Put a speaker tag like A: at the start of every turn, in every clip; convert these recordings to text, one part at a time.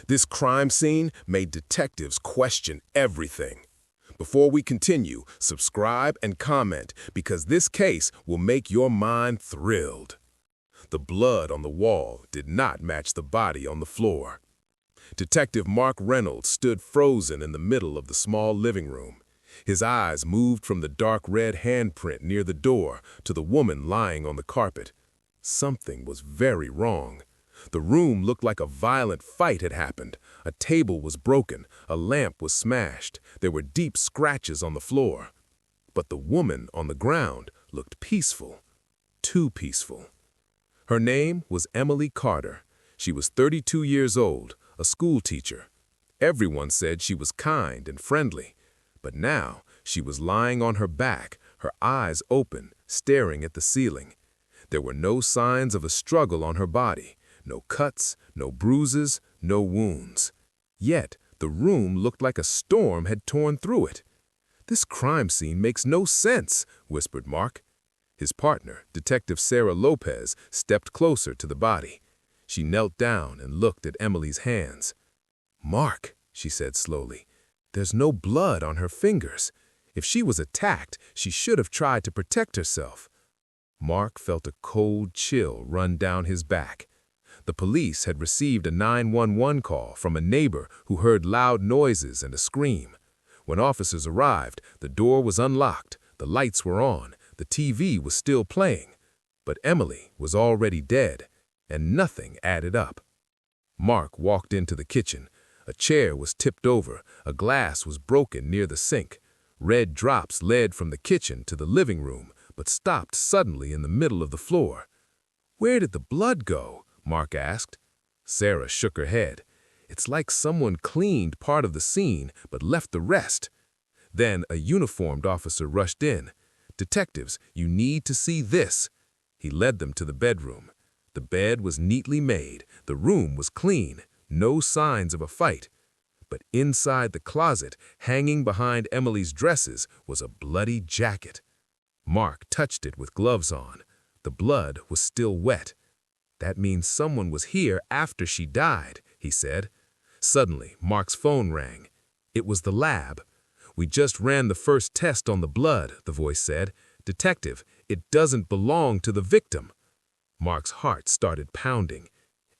A: This crime scene made detectives question everything. Before we continue, subscribe and comment because this case will make your mind thrilled. The blood on the wall did not match the body on the floor. Detective Mark Reynolds stood frozen in the middle of the small living room. His eyes moved from the dark red handprint near the door to the woman lying on the carpet. Something was very wrong. The room looked like a violent fight had happened. A table was broken, a lamp was smashed, there were deep scratches on the floor. But the woman on the ground looked peaceful, too peaceful. Her name was Emily Carter. She was 32 years old, a school teacher. Everyone said she was kind and friendly. But now she was lying on her back, her eyes open, staring at the ceiling. There were no signs of a struggle on her body. No cuts, no bruises, no wounds. Yet, the room looked like a storm had torn through it. "This crime scene makes no sense," whispered Mark. His partner, Detective Sarah Lopez, stepped closer to the body. She knelt down and looked at Emily's hands. "Mark," she said slowly, "there's no blood on her fingers. If she was attacked, she should have tried to protect herself." Mark felt a cold chill run down his back. The police had received a 911 call from a neighbor who heard loud noises and a scream. When officers arrived, the door was unlocked, the lights were on, the TV was still playing. But Emily was already dead, and nothing added up. Mark walked into the kitchen. A chair was tipped over, a glass was broken near the sink. Red drops led from the kitchen to the living room, but stopped suddenly in the middle of the floor. "Where did the blood go?" Mark asked. Sarah shook her head. "It's like someone cleaned part of the scene, but left the rest." Then a uniformed officer rushed in. "Detectives, you need to see this." He led them to the bedroom. The bed was neatly made, the room was clean, no signs of a fight. But inside the closet, hanging behind Emily's dresses, was a bloody jacket. Mark touched it with gloves on. The blood was still wet. "That means someone was here after she died," he said. Suddenly, Mark's phone rang. It was the lab. "We just ran the first test on the blood," the voice said. "Detective, it doesn't belong to the victim." Mark's heart started pounding.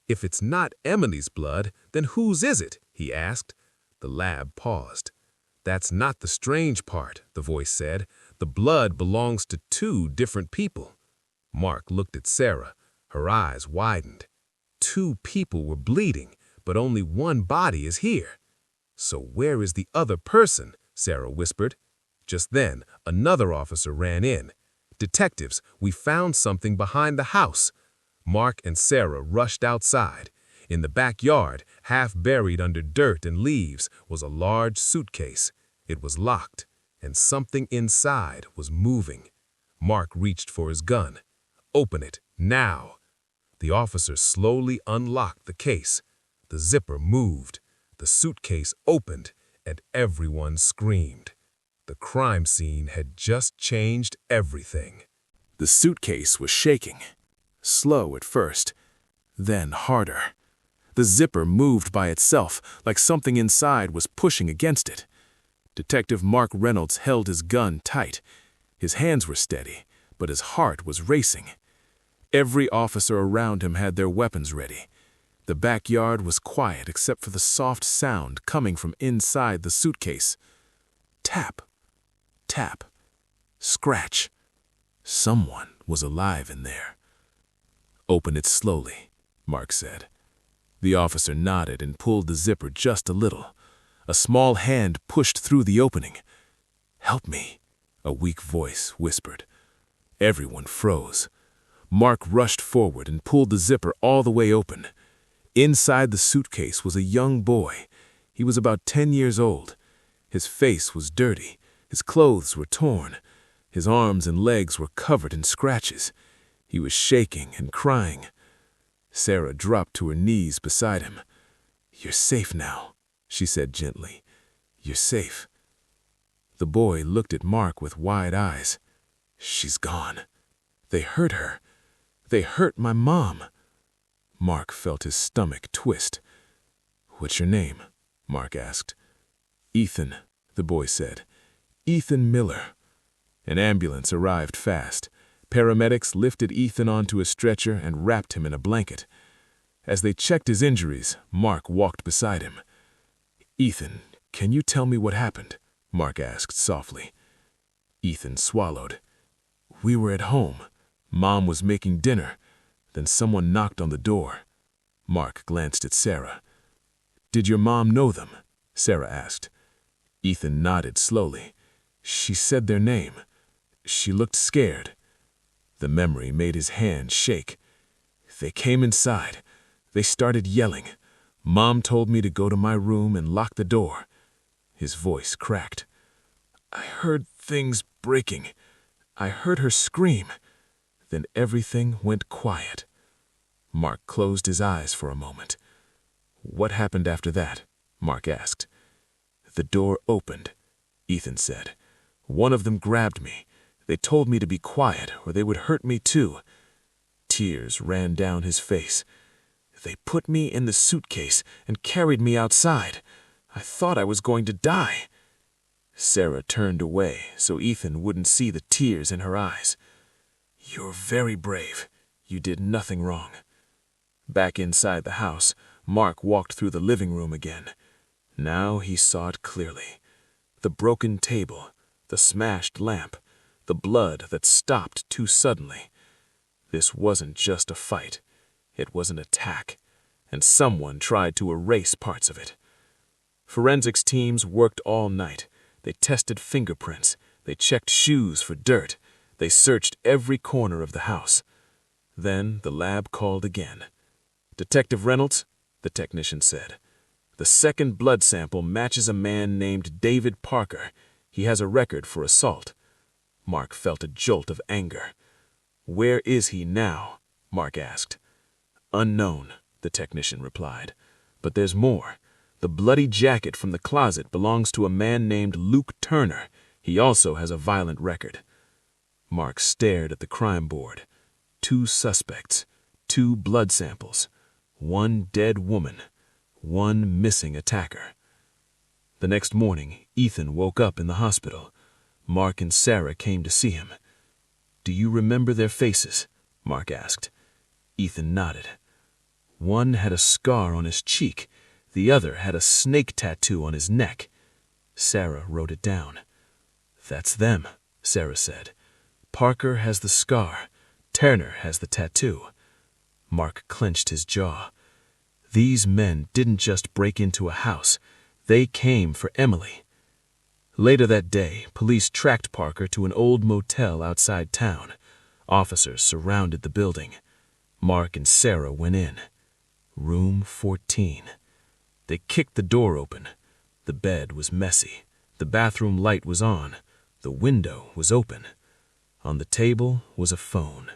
A: "If it's not Emily's blood, then whose is it?" he asked. The lab paused. "That's not the strange part," the voice said. "The blood belongs to two different people." Mark looked at Sarah. Her eyes widened. "Two people were bleeding, but only one body is here." "So where is the other person?" Sarah whispered. Just then, another officer ran in. "Detectives, we found something behind the house." Mark and Sarah rushed outside. In the backyard, half buried under dirt and leaves, was a large suitcase. It was locked, and something inside was moving. Mark reached for his gun. "Open it, now." The officer slowly unlocked the case. The zipper moved. The suitcase opened, and everyone screamed. The crime scene had just changed everything. The suitcase was shaking. Slow at first, then harder. The zipper moved by itself, like something inside was pushing against it. Detective Mark Reynolds held his gun tight. His hands were steady, but his heart was racing. Every officer around him had their weapons ready. The backyard was quiet except for the soft sound coming from inside the suitcase. Tap, tap, scratch. Someone was alive in there. "Open it slowly," Mark said. The officer nodded and pulled the zipper just a little. A small hand pushed through the opening. "Help me," a weak voice whispered. Everyone froze. Mark rushed forward and pulled the zipper all the way open. Inside the suitcase was a young boy. He was about 10 years old. His face was dirty. His clothes were torn. His arms and legs were covered in scratches. He was shaking and crying. Sarah dropped to her knees beside him. "You're safe now," she said gently. "You're safe." The boy looked at Mark with wide eyes. "She's gone. They hurt her. They hurt my mom." Mark felt his stomach twist. "What's your name?" Mark asked. "Ethan," the boy said. "Ethan Miller." An ambulance arrived fast. Paramedics lifted Ethan onto a stretcher and wrapped him in a blanket. As they checked his injuries, Mark walked beside him. "Ethan, can you tell me what happened?" Mark asked softly. Ethan swallowed. "We were at home. Mom was making dinner. Then someone knocked on the door." Mark glanced at Sarah. "Did your mom know them?" Sarah asked. Ethan nodded slowly. "She said their name. She looked scared." The memory made his hand shake. "They came inside. They started yelling. Mom told me to go to my room and lock the door." His voice cracked. "I heard things breaking. I heard her scream. Then everything went quiet." Mark closed his eyes for a moment. "What happened after that?" Mark asked. "The door opened," Ethan said. "One of them grabbed me. They told me to be quiet or they would hurt me too." Tears ran down his face. "They put me in the suitcase and carried me outside. I thought I was going to die." Sarah turned away so Ethan wouldn't see the tears in her eyes. "You're very brave. You did nothing wrong." Back inside the house, Mark walked through the living room again. Now he saw it clearly. The broken table, the smashed lamp, the blood that stopped too suddenly. This wasn't just a fight. It was an attack, and someone tried to erase parts of it. Forensics teams worked all night. They tested fingerprints. They checked shoes for dirt. They searched every corner of the house. Then the lab called again. "Detective Reynolds," the technician said. "The second blood sample matches a man named David Parker. He has a record for assault." Mark felt a jolt of anger. "Where is he now?" Mark asked. "Unknown," the technician replied. "But there's more. The bloody jacket from the closet belongs to a man named Luke Turner. He also has a violent record." Mark stared at the crime board. 2 suspects, 2 blood samples, 1 dead woman, 1 missing attacker. The next morning, Ethan woke up in the hospital. Mark and Sarah came to see him. "Do you remember their faces?" Mark asked. Ethan nodded. "One had a scar on his cheek. The other had a snake tattoo on his neck." Sarah wrote it down. "That's them," Sarah said. "Parker has the scar. Turner has the tattoo." Mark clenched his jaw. These men didn't just break into a house. They came for Emily. Later that day, police tracked Parker to an old motel outside town. Officers surrounded the building. Mark and Sarah went in. Room 14. They kicked the door open. The bed was messy. The bathroom light was on. The window was open. On the table was a phone,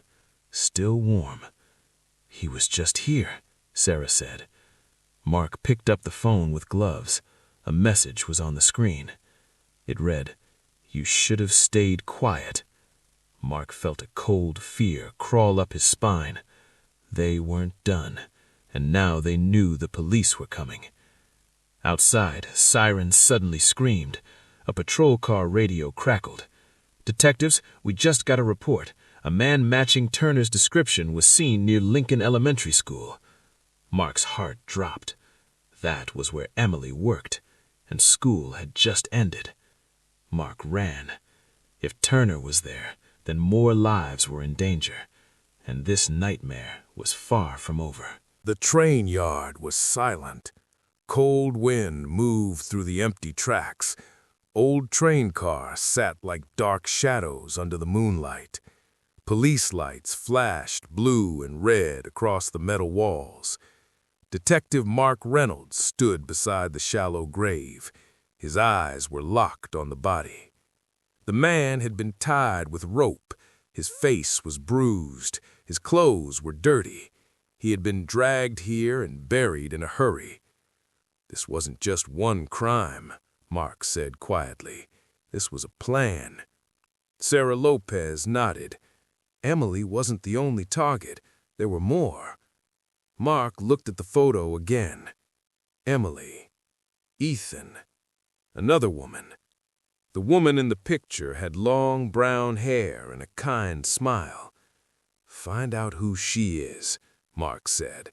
A: still warm. "He was just here," Sarah said. Mark picked up the phone with gloves. A message was on the screen. It read, "You should have stayed quiet." Mark felt a cold fear crawl up his spine. They weren't done, and now they knew the police were coming. Outside, sirens suddenly screamed. A patrol car radio crackled. "Detectives, we just got a report. A man matching Turner's description was seen near Lincoln Elementary School." Mark's heart dropped. That was where Emily worked, and school had just ended. Mark ran. If Turner was there, then more lives were in danger, and this nightmare was far from over.
B: The train yard was silent. Cold wind moved through the empty tracks. Old train cars sat like dark shadows under the moonlight. Police lights flashed blue and red across the metal walls. Detective Mark Reynolds stood beside the shallow grave. His eyes were locked on the body. The man had been tied with rope. His face was bruised. His clothes were dirty. He had been dragged here and buried in a hurry. "This wasn't just one crime," Mark said quietly. "This was a plan." Sarah Lopez nodded. Emily wasn't the only target. There were more. Mark looked at the photo again. Emily, Ethan, another woman. The woman in the picture had long brown hair and a kind smile. "Find out who she is," Mark said.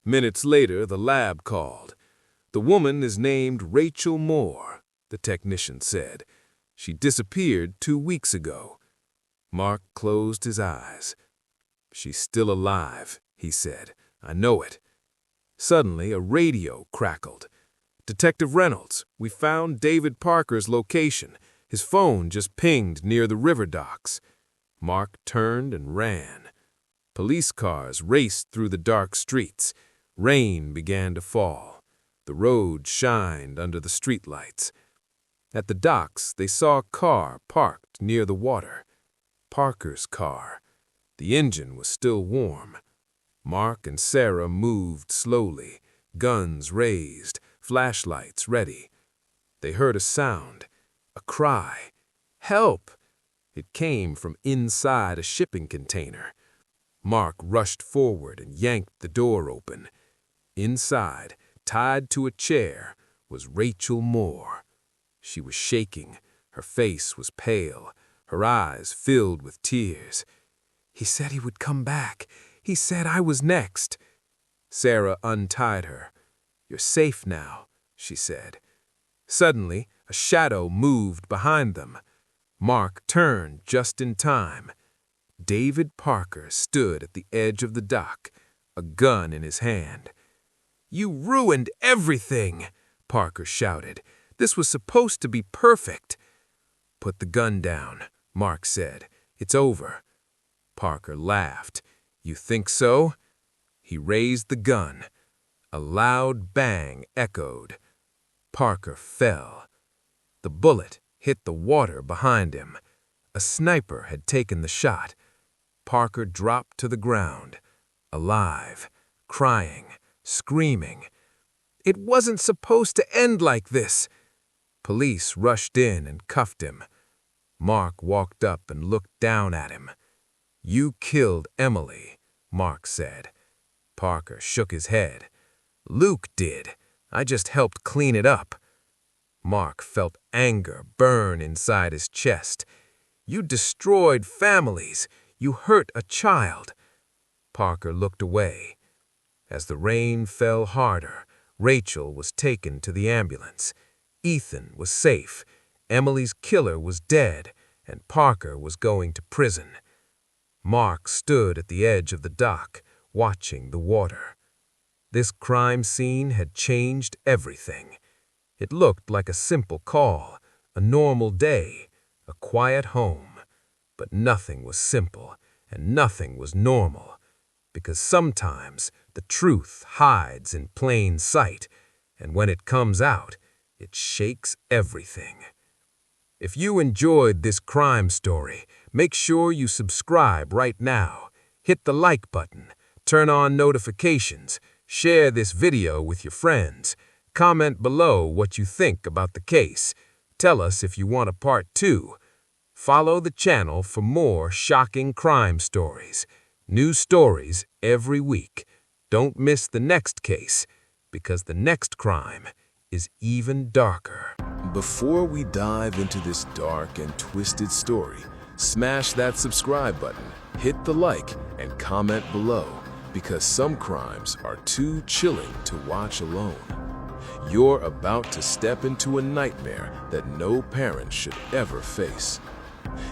B: Minutes later, the lab called. "The woman is named Rachel Moore," the technician said. "She disappeared 2 weeks ago." Mark closed his eyes. "She's still alive," he said. "I know it." Suddenly, a radio crackled. "Detective Reynolds, we found David Parker's location. His phone just pinged near the river docks." Mark turned and ran. Police cars raced through the dark streets. Rain began to fall. The road shined under the streetlights. At the docks, they saw a car parked near the water. Parker's car. The engine was still warm. Mark and Sarah moved slowly, guns raised, flashlights ready. They heard a sound, a cry. "Help!" It came from inside a shipping container. Mark rushed forward and yanked the door open. Inside, tied to a chair, was Rachel Moore. She was shaking. Her face was pale, her eyes filled with tears. "He said he would come back. He said I was next." Sarah untied her. "You're safe now," she said. Suddenly, a shadow moved behind them. Mark turned just in time. David Parker stood at the edge of the dock, a gun in his hand. "You ruined everything!" Parker shouted. "This was supposed to be perfect." "Put the gun down," Mark said. "It's over." Parker laughed. "You think so?" He raised the gun. A loud bang echoed. Parker fell. The bullet hit the water behind him. A sniper had taken the shot. Parker dropped to the ground, alive, crying, screaming. "It wasn't supposed to end like this." Police rushed in and cuffed him. Mark walked up and looked down at him. "You killed Emily," Mark said. Parker shook his head. "Luke did. I just helped clean it up." Mark felt anger burn inside his chest. "You destroyed families. You hurt a child." Parker looked away. As the rain fell harder, Rachel was taken to the ambulance. Ethan was safe. Emily's killer was dead, and Parker was going to prison. Mark stood at the edge of the dock, watching the water. This crime scene had changed everything. It looked like a simple call, a normal day, a quiet home. But nothing was simple, and nothing was normal, because sometimes the truth hides in plain sight, and when it comes out, it shakes everything. If you enjoyed this crime story, make sure you subscribe right now. Hit the like button, turn on notifications, share this video with your friends. Comment below what you think about the case. Tell us if you want a part 2. Follow the channel for more shocking crime stories. New stories every week. Don't miss the next case, because the next crime is even darker.
A: Before we dive into this dark and twisted story, smash that subscribe button, hit the like, and comment below, because some crimes are too chilling to watch alone. You're about to step into a nightmare that no parent should ever face.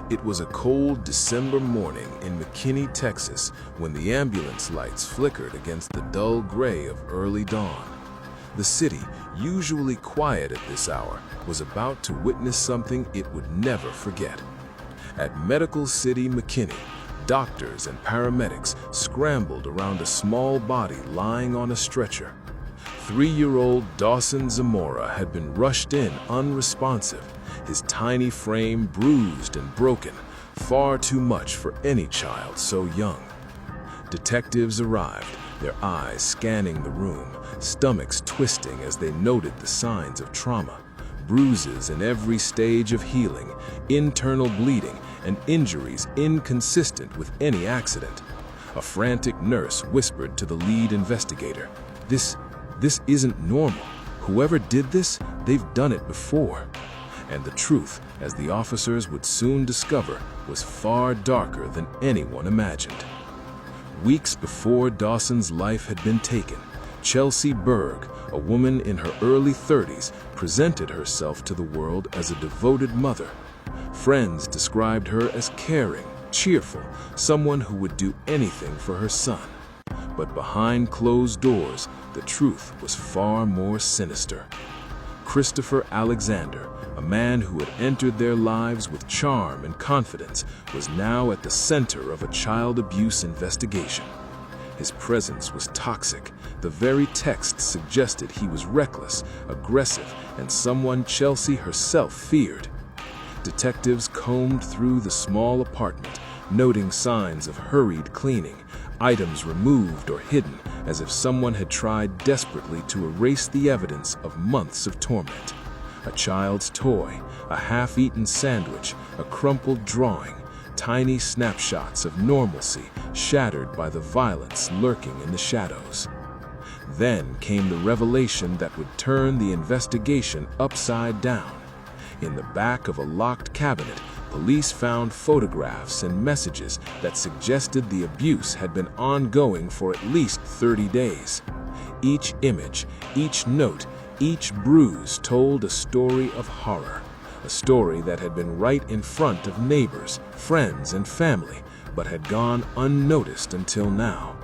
A: It was a cold December morning in McKinney, Texas, when the ambulance lights flickered against the dull gray of early dawn. The city, usually quiet at this hour, was about to witness something it would never forget. At Medical City, McKinney, doctors and paramedics scrambled around a small body lying on a stretcher. 3-year-old Dawson Zamora had been rushed in unresponsive, his tiny frame bruised and broken, far too much for any child so young. Detectives arrived, their eyes scanning the room, stomachs twisting as they noted the signs of trauma, bruises in every stage of healing, internal bleeding, and injuries inconsistent with any accident. A frantic nurse whispered to the lead investigator, This isn't normal.
B: Whoever did this, they've done it before. And the truth, as the officers would soon discover, was far darker than anyone imagined. Weeks before Dawson's life had been taken, Chelsea Berg, a woman in her early 30s, presented herself to the world as a devoted mother. Friends described her as caring, cheerful, someone who would do anything for her son. But behind closed doors, the truth was far more sinister. Christopher Alexander, a man who had entered their lives with charm and confidence, was now at the center of a child abuse investigation. His presence was toxic. The very text suggested he was reckless, aggressive, and someone Chelsea herself feared. Detectives combed through the small apartment, noting signs of hurried cleaning, items removed or hidden, as if someone had tried desperately to erase the evidence of months of torment. A child's toy, a half-eaten sandwich, a crumpled drawing, tiny snapshots of normalcy shattered by the violence lurking in the shadows. Then came the revelation that would turn the investigation upside down. In the back of a locked cabinet, police found photographs and messages that suggested the abuse had been ongoing for at least 30 days. Each image, each note, each bruise told a story of horror, a story that had been right in front of neighbors, friends, and family, but had gone unnoticed until now.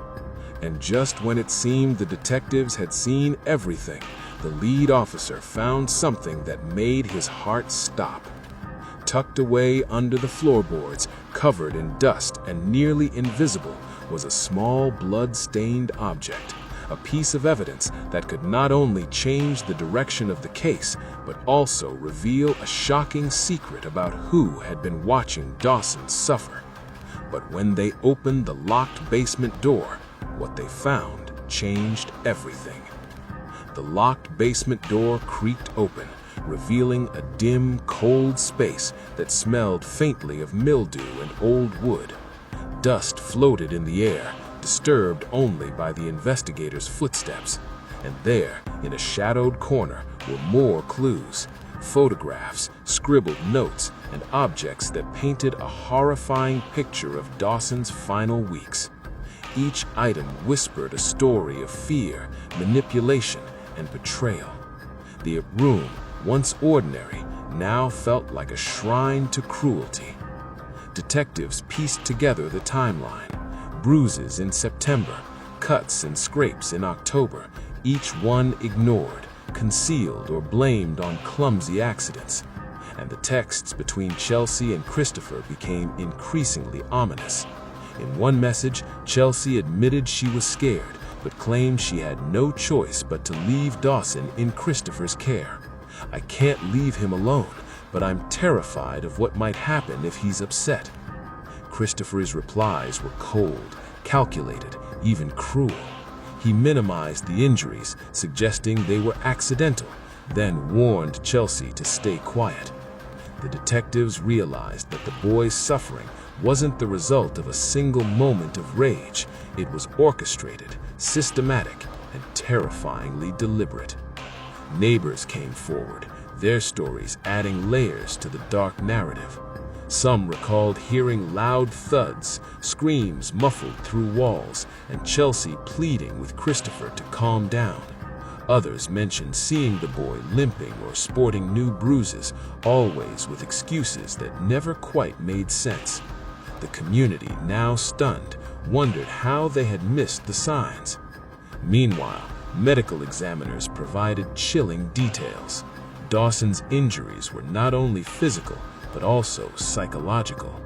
B: And just when it seemed the detectives had seen everything, the lead officer found something that made his heart stop. Tucked away under the floorboards, covered in dust and nearly invisible, was a small blood-stained object, a piece of evidence that could not only change the direction of the case, but also reveal a shocking secret about who had been watching Dawson suffer. But when they opened the locked basement door, what they found changed everything. The locked basement door creaked open, revealing a dim, cold space that smelled faintly of mildew and old wood. Dust floated in the air, disturbed only by the investigators' footsteps. And there, in a shadowed corner, were more clues. Photographs, scribbled notes, and objects that painted a horrifying picture of Dawson's final weeks. Each item whispered a story of fear, manipulation, and betrayal. The room, once ordinary, now felt like a shrine to cruelty. Detectives pieced together the timeline. Bruises in September, cuts and scrapes in October, each one ignored, concealed, or blamed on clumsy accidents. And the texts between Chelsea and Christopher became increasingly ominous. In one message, Chelsea admitted she was scared, but claimed she had no choice but to leave Dawson in Christopher's care. "I can't leave him alone, but I'm terrified of what might happen if he's upset." Christopher's replies were cold, calculated, even cruel. He minimized the injuries, suggesting they were accidental, then warned Chelsea to stay quiet. The detectives realized that the boy's suffering wasn't the result of a single moment of rage. It was orchestrated, systematic, and terrifyingly deliberate. Neighbors came forward, their stories adding layers to the dark narrative. Some recalled hearing loud thuds, screams muffled through walls, and Chelsea pleading with Christopher to calm down. Others mentioned seeing the boy limping or sporting new bruises, always with excuses that never quite made sense. The community, now stunned, wondered how they had missed the signs. Meanwhile, medical examiners provided chilling details. Dawson's injuries were not only physical, but also psychological.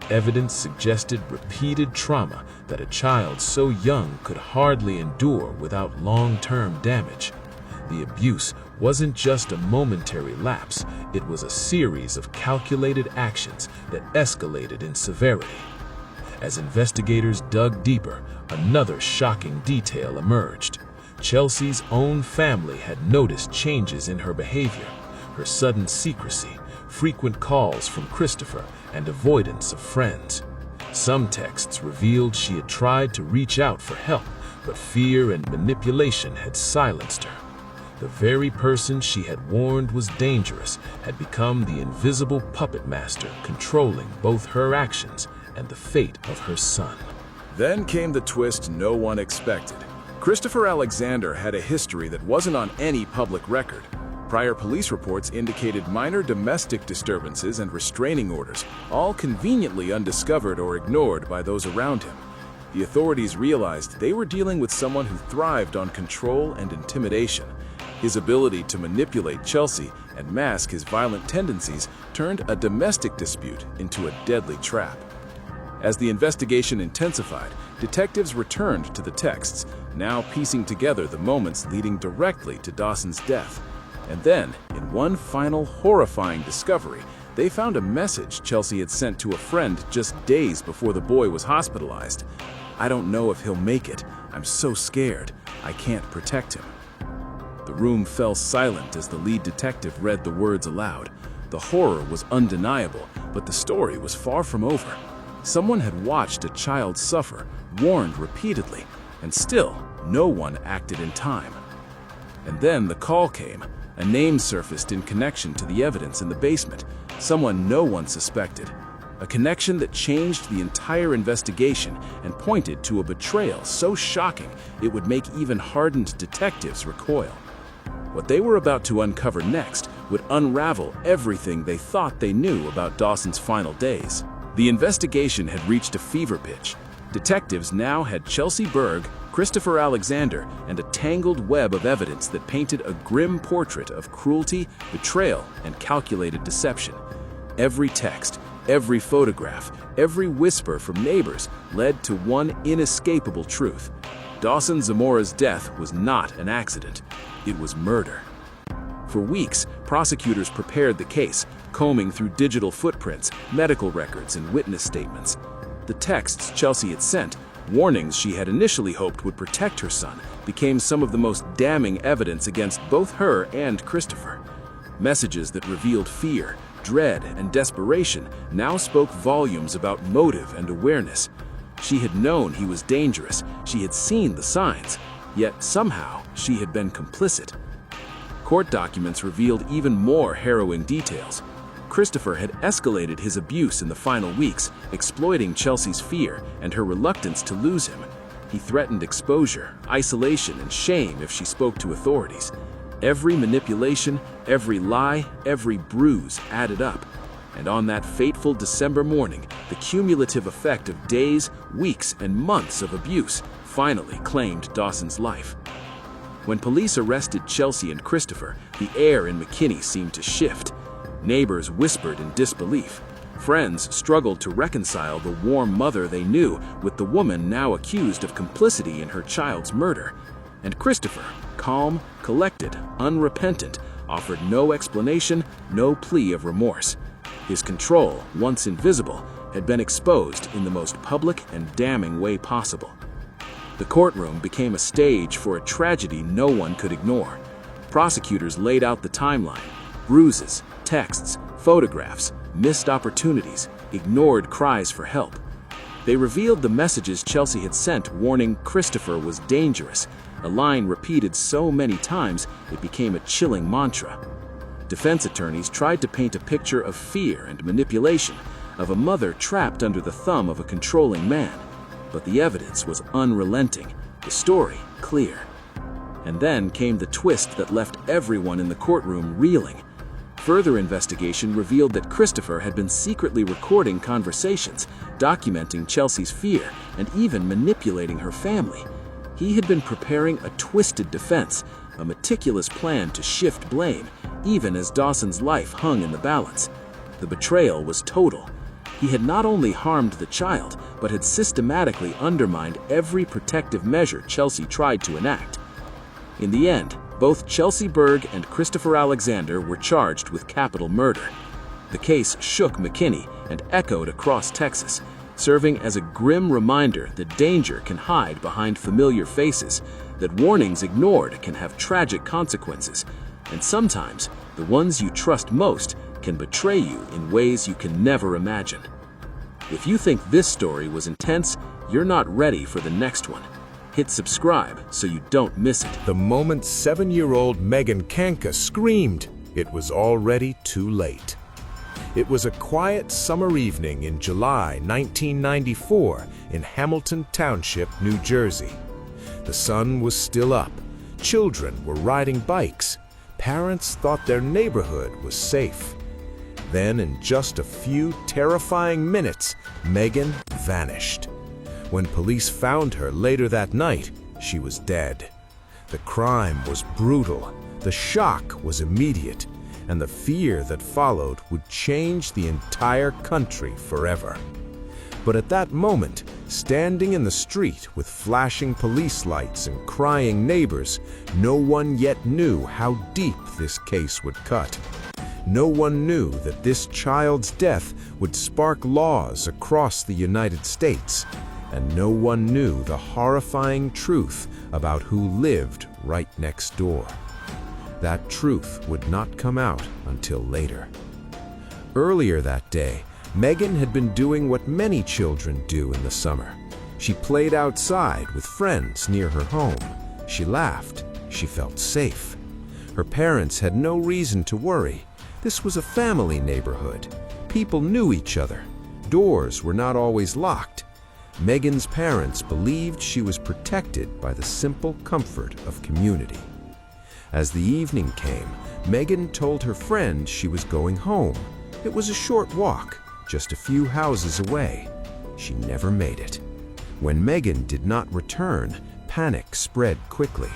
B: Evidence suggested repeated trauma that a child so young could hardly endure without long-term damage. The abuse wasn't just a momentary lapse, it was a series of calculated actions that escalated in severity. As investigators dug deeper, another shocking detail emerged. Chelsea's own family had noticed changes in her behavior, her sudden secrecy, frequent calls from Christopher, and avoidance of friends. Some texts revealed she had tried to reach out for help, but fear and manipulation had silenced her. The very person she had warned was dangerous had become the invisible puppet master controlling both her actions and the fate of her son.
C: Then came the twist no one expected. Christopher Alexander had a history that wasn't on any public record. Prior police reports indicated minor domestic disturbances and restraining orders, all conveniently undiscovered or ignored by those around him. The authorities realized they were dealing with someone who thrived on control and intimidation. His ability to manipulate Chelsea and mask his violent tendencies turned a domestic dispute into a deadly trap. As the investigation intensified, detectives returned to the texts, now piecing together the moments leading directly to Dawson's death. And then, in one final horrifying discovery, they found a message Chelsea had sent to a friend just days before the boy was hospitalized. "I don't know if he'll make it. I'm so scared. I can't protect him." The room fell silent as the lead detective read the words aloud. The horror was undeniable, but the story was far from over. Someone had watched a child suffer, warned repeatedly, and still no one acted in time. And then the call came. A name surfaced in connection to the evidence in the basement, someone no one suspected. A connection that changed the entire investigation and pointed to a betrayal so shocking it would make even hardened detectives recoil. What they were about to uncover next would unravel everything they thought they knew about Dawson's final days. The investigation had reached a fever pitch. Detectives now had Chelsea Berg, Christopher Alexander, and a tangled web of evidence that painted a grim portrait of cruelty, betrayal, and calculated deception. Every text, every photograph, every whisper from neighbors led to one inescapable truth. Dawson Zamora's death was not an accident. It was murder. For weeks, prosecutors prepared the case, combing through digital footprints, medical records, and witness statements. The texts Chelsea had sent, warnings she had initially hoped would protect her son, became some of the most damning evidence against both her and Christopher. Messages that revealed fear, dread, and desperation now spoke volumes about motive and awareness. She had known he was dangerous, she had seen the signs, yet somehow she had been complicit. Court documents revealed even more harrowing details. Christopher had escalated his abuse in the final weeks, exploiting Chelsea's fear and her reluctance to lose him. He threatened exposure, isolation, and shame if she spoke to authorities. Every manipulation, every lie, every bruise added up. And on that fateful December morning, the cumulative effect of days, weeks, and months of abuse finally claimed Dawson's life. When police arrested Chelsea and Christopher, the air in McKinney seemed to shift. Neighbors whispered in disbelief. Friends struggled to reconcile the warm mother they knew with the woman now accused of complicity in her child's murder. And Christopher, calm, collected, unrepentant, offered no explanation, no plea of remorse. His control, once invisible, had been exposed in the most public and damning way possible. The courtroom became a stage for a tragedy no one could ignore. Prosecutors laid out the timeline: bruises, texts, photographs, missed opportunities, ignored cries for help. They revealed the messages Chelsea had sent warning Christopher was dangerous, a line repeated so many times it became a chilling mantra. Defense attorneys tried to paint a picture of fear and manipulation, of a mother trapped under the thumb of a controlling man. But the evidence was unrelenting, the story clear. And then came the twist that left everyone in the courtroom reeling. Further investigation revealed that Christopher had been secretly recording conversations, documenting Chelsea's fear, and even manipulating her family. He had been preparing a twisted defense, a meticulous plan to shift blame, even as Dawson's life hung in the balance. The betrayal was total. He had not only harmed the child, but had systematically undermined every protective measure Chelsea tried to enact. In the end, both Chelsea Berg and Christopher Alexander were charged with capital murder. The case shook McKinney and echoed across Texas, serving as a grim reminder that danger can hide behind familiar faces, that warnings ignored can have tragic consequences, and sometimes the ones you trust most can betray you in ways you can never imagine. If you think this story was intense, you're not ready for the next one. Hit subscribe so you don't miss it.
B: The moment 7-year-old Megan Kanka screamed, it was already too late. It was a quiet summer evening in July 1994 in Hamilton Township, New Jersey. The sun was still up. Children were riding bikes. Parents thought their neighborhood was safe. Then, in just a few terrifying minutes, Megan vanished. When police found her later that night, she was dead. The crime was brutal, the shock was immediate, and the fear that followed would change the entire country forever. But at that moment, standing in the street with flashing police lights and crying neighbors, no one yet knew how deep this case would cut. No one knew that this child's death would spark laws across the United States, and no one knew the horrifying truth about who lived right next door. That truth would not come out until later. Earlier that day, Megan had been doing what many children do in the summer. She played outside with friends near her home. She laughed. She felt safe. Her parents had no reason to worry. This was a family neighborhood. People knew each other. Doors were not always locked. Megan's parents believed she was protected by the simple comfort of community. As the evening came, Megan told her friend she was going home. It was a short walk, just a few houses away. She never made it. When Megan did not return, panic spread quickly.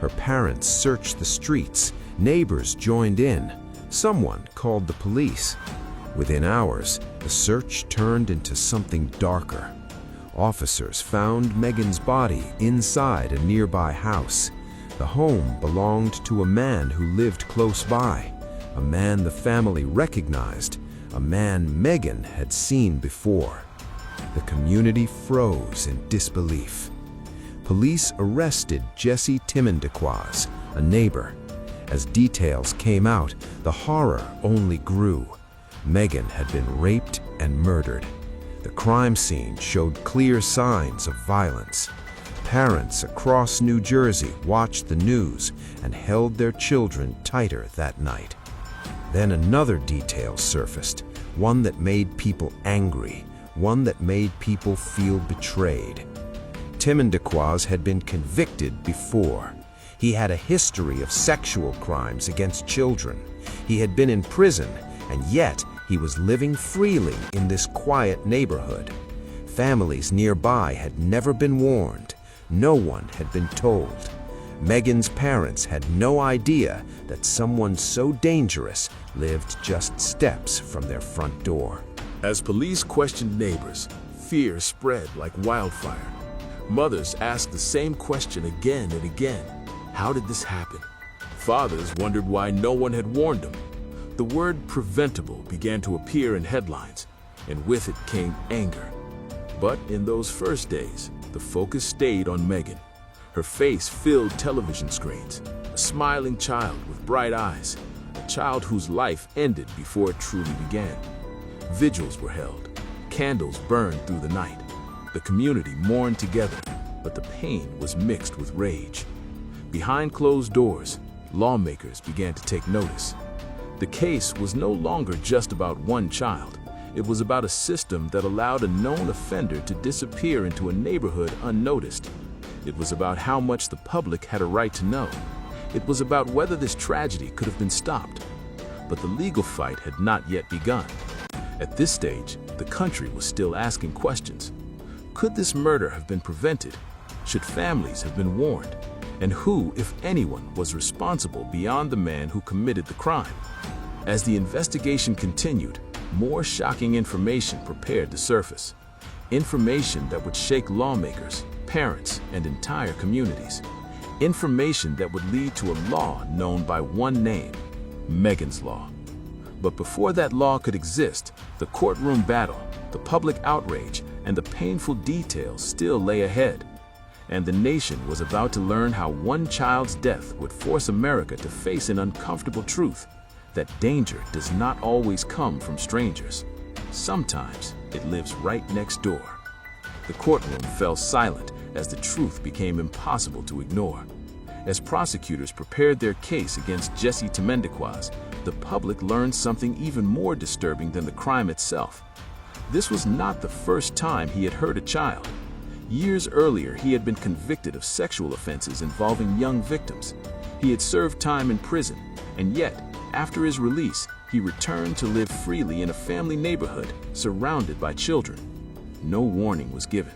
B: Her parents searched the streets. Neighbors joined in. Someone called the police. Within hours, the search turned into something darker. Officers found Megan's body inside a nearby house. The home belonged to a man who lived close by, a man the family recognized, a man Megan had seen before. The community froze in disbelief. Police arrested Jesse Timondequoise, a neighbor. As details came out, the horror only grew. Megan had been raped and murdered. The crime scene showed clear signs of violence. Parents across New Jersey watched the news and held their children tighter that night. Then another detail surfaced, one that made people angry, one that made people feel betrayed. Timondequoise had been convicted before. He had a history of sexual crimes against children. He had been in prison, and yet he was living freely in this quiet neighborhood. Families nearby had never been warned. No one had been told. Megan's parents had no idea that someone so dangerous lived just steps from their front door.
C: As police questioned neighbors, fear spread like wildfire. Mothers asked the same question again and again. How did this happen? Fathers wondered why no one had warned them. The word preventable began to appear in headlines, and with it came anger. But in those first days, the focus stayed on Megan. Her face filled television screens, a smiling child with bright eyes, a child whose life ended before it truly began. Vigils were held, candles burned through the night. The community mourned together, but the pain was mixed with rage. Behind closed doors, lawmakers began to take notice. The case was no longer just about one child. It was about a system that allowed a known offender to disappear into a neighborhood unnoticed. It was about how much the public had a right to know. It was about whether this tragedy could have been stopped. But the legal fight had not yet begun. At this stage, the country was still asking questions. Could this murder have been prevented? Should families have been warned? And who, if anyone, was responsible beyond the man who committed the crime? As the investigation continued, more shocking information prepared to surface. Information that would shake lawmakers, parents, and entire communities. Information that would lead to a law known by one name, Megan's Law. But before that law could exist, the courtroom battle, the public outrage, and the painful details still lay ahead. And the nation was about to learn how one child's death would force America to face an uncomfortable truth, that danger does not always come from strangers. Sometimes it lives right next door. The courtroom fell silent as the truth became impossible to ignore. As prosecutors prepared their case against Jesse Temendiquas, the public learned something even more disturbing than the crime itself. This was not the first time he had hurt a child. Years earlier, he had been convicted of sexual offenses involving young victims. He had served time in prison, and yet, after his release, he returned to live freely in a family neighborhood surrounded by children. No warning was given.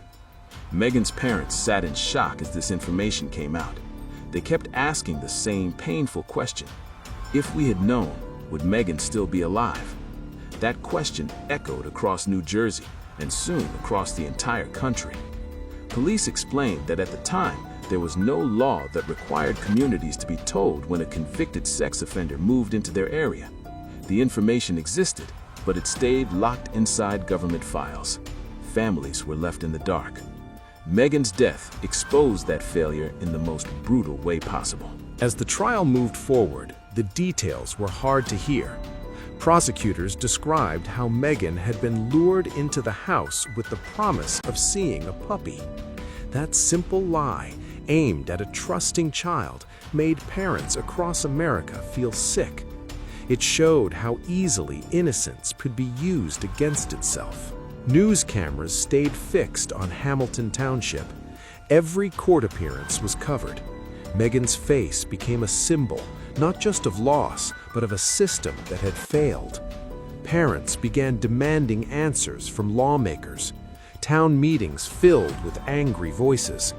C: Megan's parents sat in shock as this information came out. They kept asking the same painful question. If we had known, would Megan still be alive? That question echoed across New Jersey and soon across the entire country. Police explained that at the time, there was no law that required communities to be told when a convicted sex offender moved into their area. The information existed, but it stayed locked inside government files. Families were left in the dark. Megan's death exposed that failure in the most brutal way possible.
A: As the trial moved forward, the details were hard to hear. Prosecutors described how Megan had been lured into the house with the promise of seeing a puppy. That simple lie, aimed at a trusting child, made parents across America feel sick. It showed how easily innocence could be used against itself. News cameras stayed fixed on Hamilton Township. Every court appearance was covered. Megan's face became a symbol, not just of loss, but of a system that had failed. Parents began demanding answers from lawmakers. Town meetings filled with angry voices.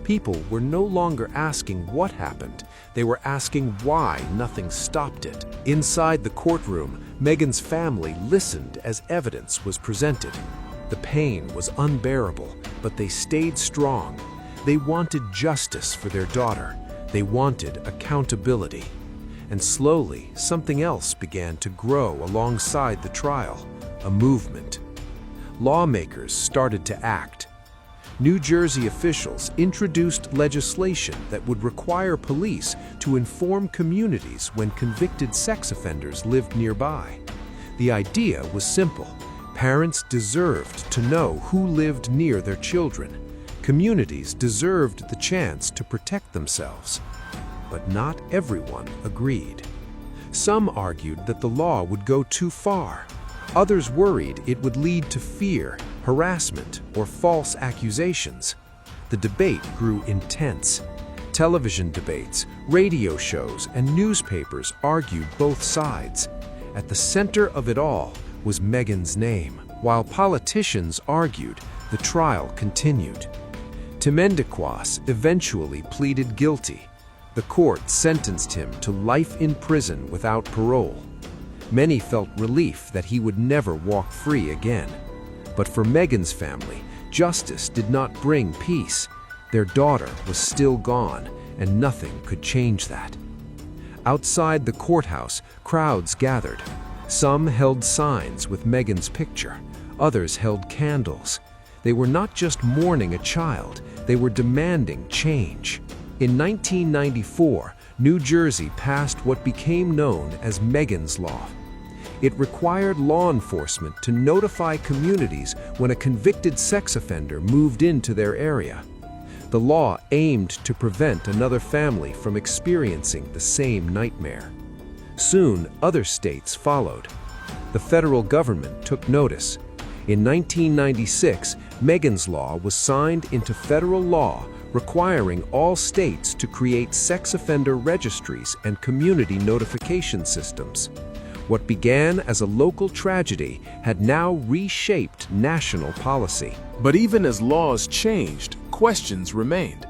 A: People were no longer asking what happened, they were asking why nothing stopped it. Inside the courtroom, Megan's family listened as evidence was presented. The pain was unbearable, but they stayed strong. They wanted justice for their daughter. They wanted accountability. And slowly, something else began to grow alongside the trial, a movement. Lawmakers started to act. New Jersey officials introduced legislation that would require police to inform communities when convicted sex offenders lived nearby. The idea was simple. Parents deserved to know who lived near their children. Communities deserved the chance to protect themselves. But not everyone agreed. Some argued that the law would go too far. Others worried it would lead to fear, harassment, or false accusations. The debate grew intense. Television debates, radio shows, and newspapers argued both sides. At the center of it all was Megan's name. While politicians argued, the trial continued. Temendiquas eventually pleaded guilty. The court sentenced him to life in prison without parole. Many felt relief that he would never walk free again. But for Megan's family, justice did not bring peace. Their daughter was still gone, and nothing could change that. Outside the courthouse, crowds gathered. Some held signs with Megan's picture. Others held candles. They were not just mourning a child, they were demanding change. In 1994, New Jersey passed what became known as Megan's Law. It required law enforcement to notify communities when a convicted sex offender moved into their area. The law aimed to prevent another family from experiencing the same nightmare. Soon, other states followed. The federal government took notice. In 1996, Megan's Law was signed into federal law, requiring all states to create sex offender registries and community notification systems. What began as a local tragedy had now reshaped national policy.
C: But even as laws changed, questions remained.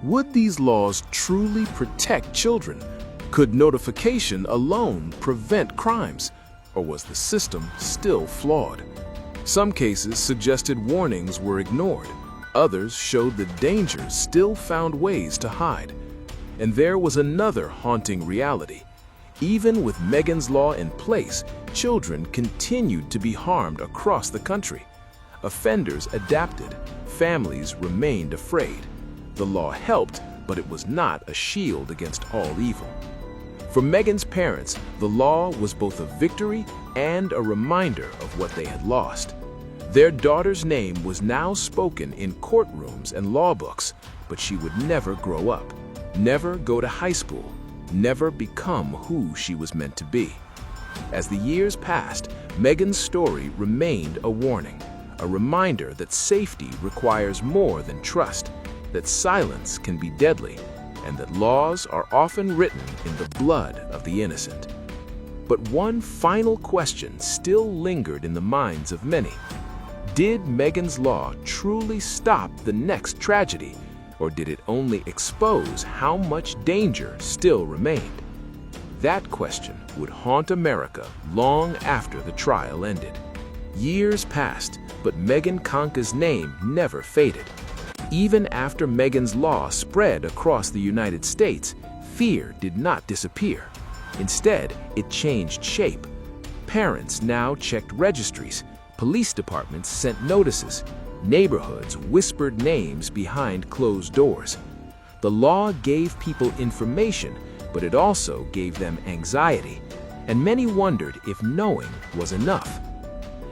C: Would these laws truly protect children? Could notification alone prevent crimes? Or was the system still flawed? Some cases suggested warnings were ignored. Others showed that dangers still found ways to hide. And there was another haunting reality. Even with Megan's Law in place, children continued to be harmed across the country. Offenders adapted. Families remained afraid. The law helped, but it was not a shield against all evil. For Megan's parents, the law was both a victory and a reminder of what they had lost. Their daughter's name was now spoken in courtrooms and law books, but she would never grow up, never go to high school, never become who she was meant to be. As the years passed, Megan's story remained a warning, a reminder that safety requires more than trust, that silence can be deadly, and that laws are often written in the blood of the innocent. But one final question still lingered in the minds of many. Did Megan's law truly stop the next tragedy, or did it only expose how much danger still remained? That question would haunt America long after the trial ended. Years passed, but Megan Kanka's name never faded. Even after Megan's law spread across the United States, fear did not disappear. Instead, it changed shape. Parents now checked registries, police departments sent notices, neighborhoods whispered names behind closed doors. The law gave people information, but it also gave them anxiety, and many wondered if knowing was enough.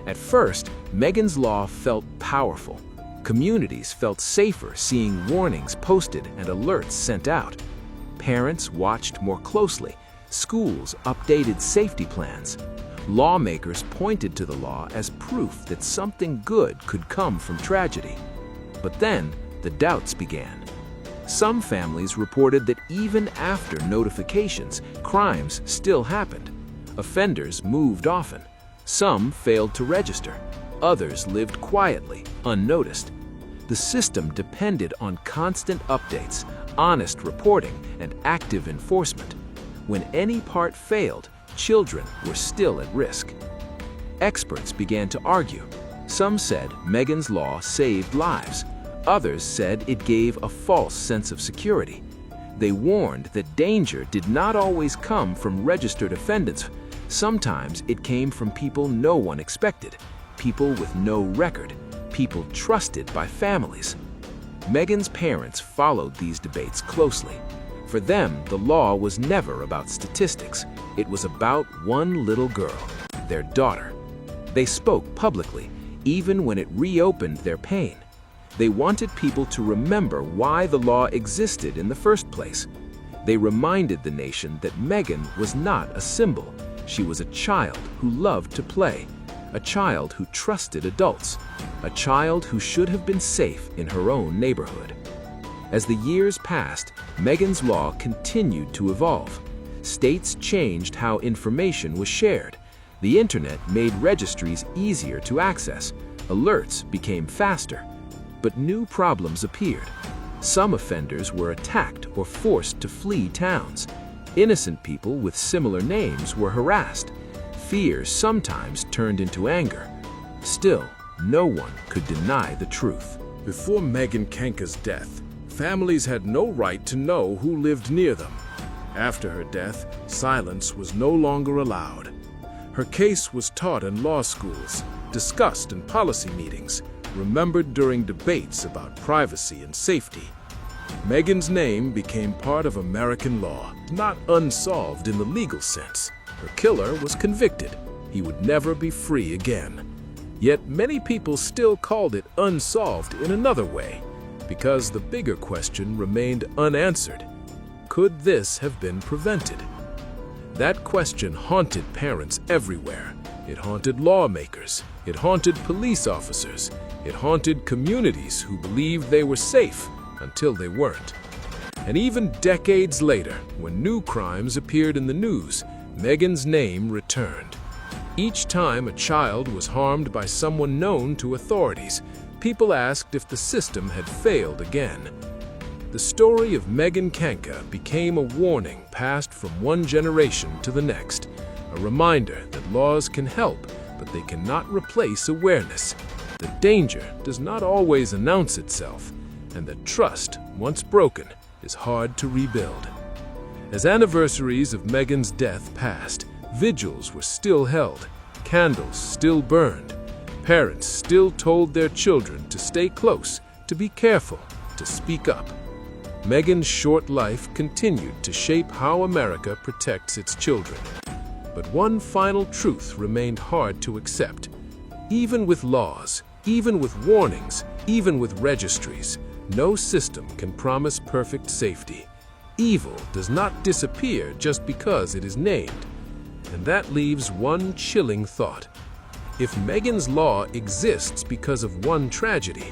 C: At first, Megan's law felt powerful. Communities felt safer seeing warnings posted and alerts sent out. Parents watched more closely. Schools updated safety plans. Lawmakers pointed to the law as proof that something good could come from tragedy. But then, the doubts began. Some families reported that even after notifications, crimes still happened. Offenders moved often. Some failed to register. Others lived quietly, unnoticed. The system depended on constant updates, honest reporting, and active enforcement. When any part failed, children were still at risk. Experts began to argue. Some said Megan's law saved lives. Others said it gave a false sense of security. They warned that danger did not always come from registered offenders. Sometimes it came from people no one expected, people with no record, people trusted by families. Megan's parents followed these debates closely. For them, the law was never about statistics. It was about one little girl, their daughter. They spoke publicly, even when it reopened their pain. They wanted people to remember why the law existed in the first place. They reminded the nation that Megan was not a symbol. She was a child who loved to play, a child who trusted adults, a child who should have been safe in her own neighborhood. As the years passed, Megan's law continued to evolve. States changed how information was shared. The internet made registries easier to access. Alerts became faster. But new problems appeared. Some offenders were attacked or forced to flee towns. Innocent people with similar names were harassed. Fear sometimes turned into anger. Still, no one could deny the truth.
B: Before Megan Kanka's death, families had no right to know who lived near them. After her death, silence was no longer allowed. Her case was taught in law schools, discussed in policy meetings, remembered during debates about privacy and safety. Megan's name became part of American law, not unsolved in the legal sense. Her killer was convicted. He would never be free again. Yet many people still called it unsolved in another way, because the bigger question remained unanswered. Could this have been prevented? That question haunted parents everywhere. It haunted lawmakers. It haunted police officers. It haunted communities who believed they were safe until they weren't. And even decades later, when new crimes appeared in the news, Megan's name returned. Each time a child was harmed by someone known to authorities, people asked if the system had failed again. The story of Megan Kanka became a warning passed from one generation to the next, a reminder that laws can help, but they cannot replace awareness. The danger does not always announce itself, and that trust, once broken, is hard to rebuild. As anniversaries of Megan's death passed, vigils were still held, candles still burned, parents still told their children to stay close, to be careful, to speak up. Megan's short life continued to shape how America protects its children. But one final truth remained hard to accept. Even with laws, Even with warnings, even with registries, no system can promise perfect safety. Evil does not disappear just because it is named. And that leaves one chilling thought. If Megan's Law exists because of one tragedy,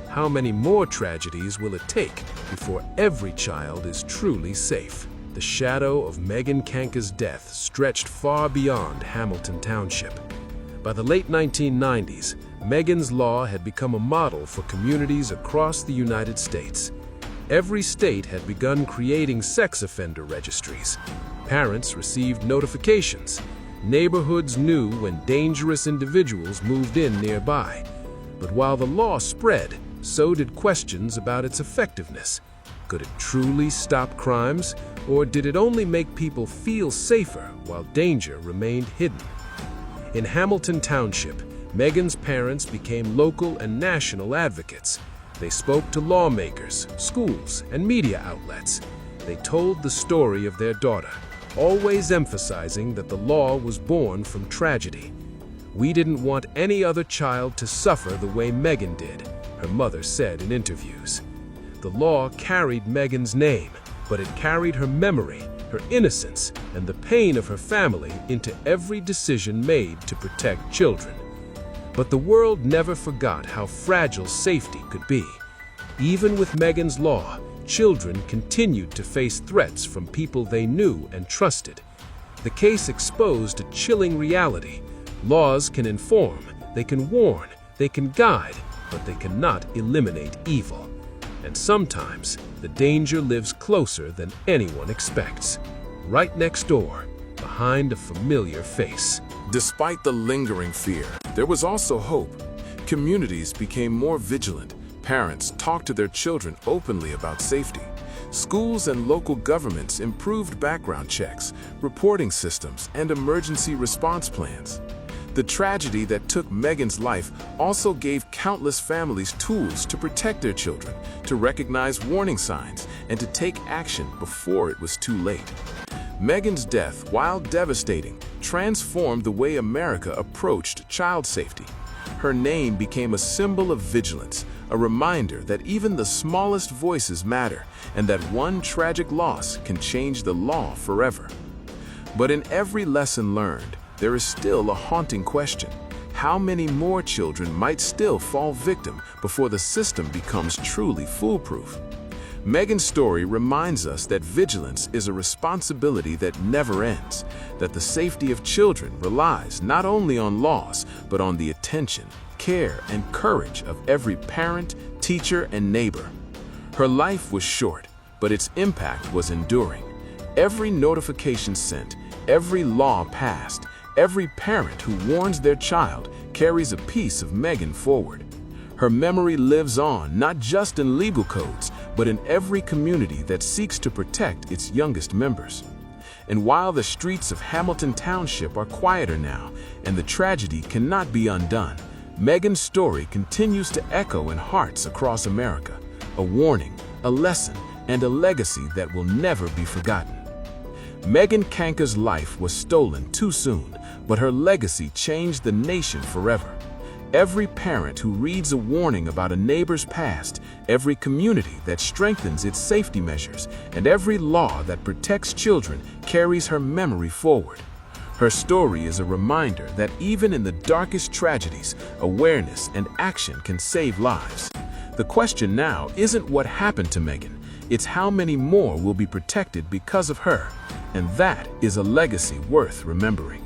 B: how many more tragedies will it take before every child is truly safe? The shadow of Megan Kanka's death stretched far beyond Hamilton Township. By the late 1990s, Megan's Law had become a model for communities across the United States. Every state had begun creating sex offender registries. Parents received notifications. Neighborhoods knew when dangerous individuals moved in nearby. But while the law spread, so did questions about its effectiveness. Could it truly stop crimes, or did it only make people feel safer while danger remained hidden? In Hamilton Township, Megan's parents became local and national advocates. They spoke to lawmakers, schools, and media outlets. They told the story of their daughter, always emphasizing that the law was born from tragedy. "We didn't want any other child to suffer the way Megan did," her mother said in interviews. The law carried Megan's name, but it carried her memory, her innocence, and the pain of her family into every decision made to protect children. But the world never forgot how fragile safety could be. Even with Megan's Law, children continued to face threats from people they knew and trusted. The case exposed a chilling reality. Laws can inform, they can warn, they can guide, but they cannot eliminate evil. And sometimes, the danger lives closer than anyone expects. Right next door, behind a familiar face.
C: Despite the lingering fear, there was also hope. Communities became more vigilant. Parents talked to their children openly about safety. Schools and local governments improved background checks, reporting systems, and emergency response plans. The tragedy that took Megan's life also gave countless families tools to protect their children, to recognize warning signs, and to take action before it was too late. Megan's death, while devastating, transformed the way America approached child safety. Her name became a symbol of vigilance, a reminder that even the smallest voices matter, and that one tragic loss can change the law forever. But in every lesson learned, there is still a haunting question. How many more children might still fall victim before the system becomes truly foolproof? Megan's story reminds us that vigilance is a responsibility that never ends, that the safety of children relies not only on laws, but on the attention, care, and courage of every parent, teacher, and neighbor. Her life was short, but its impact was enduring. Every notification sent, every law passed, every parent who warns their child carries a piece of Megan forward. Her memory lives on not just in legal codes, but in every community that seeks to protect its youngest members. And while the streets of Hamilton Township are quieter now, and the tragedy cannot be undone, Megan's story continues to echo in hearts across America, a warning, a lesson, and a legacy that will never be forgotten. Megan Kanka's life was stolen too soon, but her legacy changed the nation forever. Every parent who reads a warning about a neighbor's past, every community that strengthens its safety measures, and every law that protects children carries her memory forward. Her story is a reminder that even in the darkest tragedies, awareness and action can save lives. The question now isn't what happened to Megan, it's how many more will be protected because of her. And that is a legacy worth remembering.